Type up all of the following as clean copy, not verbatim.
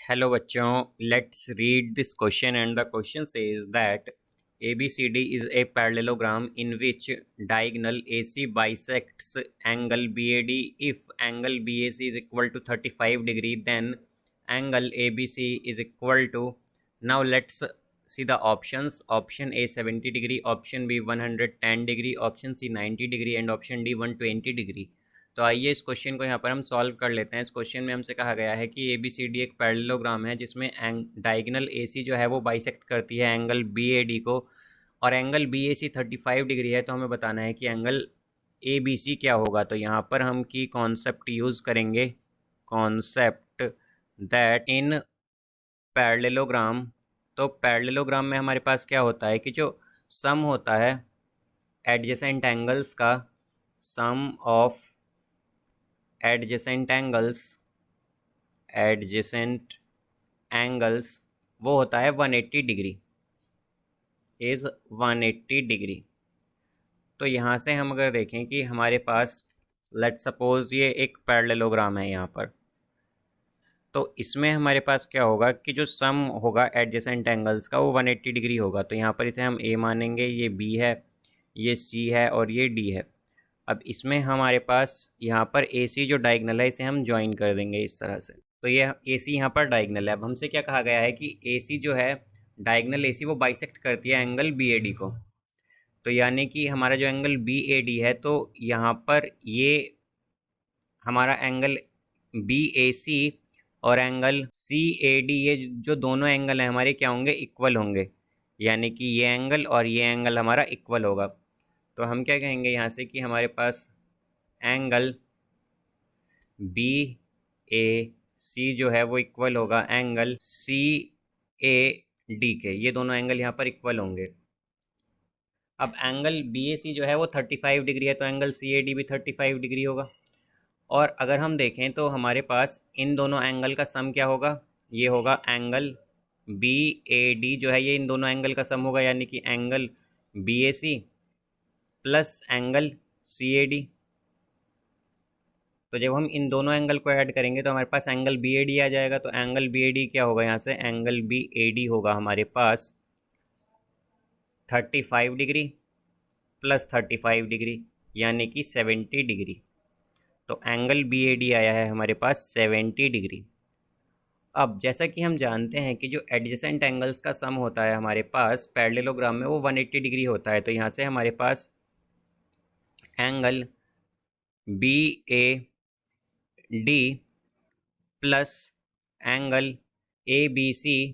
Hello बच्चों, let's read this question and the question says that ABCD is a parallelogram in which diagonal AC bisects angle BAD. If angle BAC is equal to 35 degree, then angle ABC is equal to, now let's see the options. Option A 70 degree, option B 110 degree, option C 90 degree and option D 120 degree. तो आइए इस question को यहाँ पर हम solve कर लेते हैं। इस क्वेश्चन में हमसे कहा गया है कि ABCD एक पैरेललोग्राम है जिसमें डायगोनल AC जो है वो बाइसेक्ट करती है एंगल BAD को, और एंगल BAC 35 डिग्री है। तो हमें बताना है कि एंगल ABC क्या होगा। तो यहाँ पर हम की कॉन्सेप्ट यूज़ करेंगे, कॉन्सेप्ट दैट इन पैरेललोग्राम। तो पैरेललोग्राम में हमारे पास क्या होता है कि जो सम होता है एडजेसेंट एंगल्स का, सम ऑफ एडजेसेंट एंगल्स वो होता है 180 डिग्री, इज़ 180 डिग्री। तो यहाँ से हम अगर देखें कि हमारे पास लेट सपोज ये एक पैरेललोग्राम है यहाँ पर, तो इसमें हमारे पास क्या होगा कि जो सम होगा एडजेसेंट एंगल्स का वो 180 डिग्री होगा। तो यहाँ पर इसे हम A मानेंगे, ये B है, ये C है और ये D है। अब इसमें हमारे पास यहाँ पर AC जो डायगनल है इसे हम ज्वाइन कर देंगे इस तरह से। तो ये AC यहाँ पर डायगनल है। अब हमसे क्या कहा गया है कि AC जो है डायगनल AC वो बाइसेक्ट करती है एंगल BAD को। तो यानी कि हमारा जो एंगल BAD है, तो यहाँ पर ये हमारा एंगल BAC और एंगल CAD, ये जो दोनों एंगल हैं हमारे क्या होंगे, इक्वल होंगे। यानी कि ये एंगल और ये एंगल हमारा इक्वल होगा। तो हम क्या कहेंगे यहाँ से कि हमारे पास एंगल BAC जो है वो इक्वल होगा एंगल CAD के। ये दोनों एंगल यहाँ पर इक्वल होंगे। अब एंगल BAC जो है वो 35 डिग्री है, तो एंगल CAD भी 35 डिग्री होगा। और अगर हम देखें तो हमारे पास इन दोनों एंगल का सम क्या होगा, ये होगा एंगल BAD जो है ये इन दोनों एंगल का सम होगा, यानी कि angle BAC plus angle CAD। तो जब हम इन दोनों एंगल को ऐड करेंगे तो हमारे पास एंगल BAD आ जाएगा। तो एंगल BAD क्या होगा, यहाँ से एंगल BAD होगा हमारे पास 35 डिग्री प्लस 35 डिग्री यानी कि 70 डिग्री। तो एंगल BAD आया है हमारे पास 70 डिग्री। अब जैसा कि हम जानते हैं कि जो एडजेसेंट एंगल्स का सम होता है हमारे पास पैरेललोग्राम में वो 180 डिग्री होता है। तो यहाँ से हमारे पास angle BAD plus angle ABC,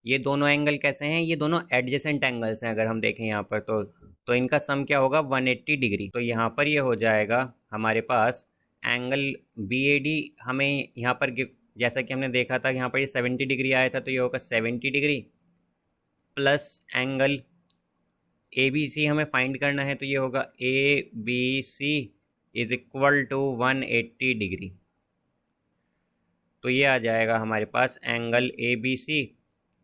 ये दोनों एंगल कैसे हैं, ये दोनों एडजेसेंट एंगल्स हैं। अगर हम देखें यहाँ पर तो इनका सम क्या होगा, 180 डिग्री। तो यहाँ पर ये हो जाएगा हमारे पास एंगल BAD हमें यहाँ पर जैसा कि हमने देखा था यहाँ पर ये 70 डिग्री आया था, तो ये होगा 70 डिग्री प्लस एंगल ABC हमें फाइंड करना है, तो ये होगा ABC is equal to 180 degree. तो ये आ जाएगा हमारे पास angle ABC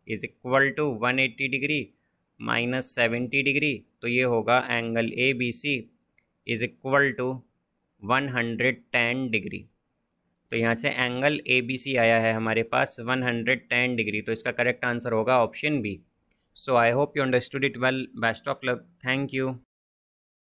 is equal to 180 degree minus 70 degree. तो ये होगा angle ABC is equal to 110 degree. तो यहाँ से एंगल ABC आया है हमारे पास 110 डिग्री। तो इसका करेक्ट आंसर होगा option B. So I hope you understood it well. Best of luck. Thank you.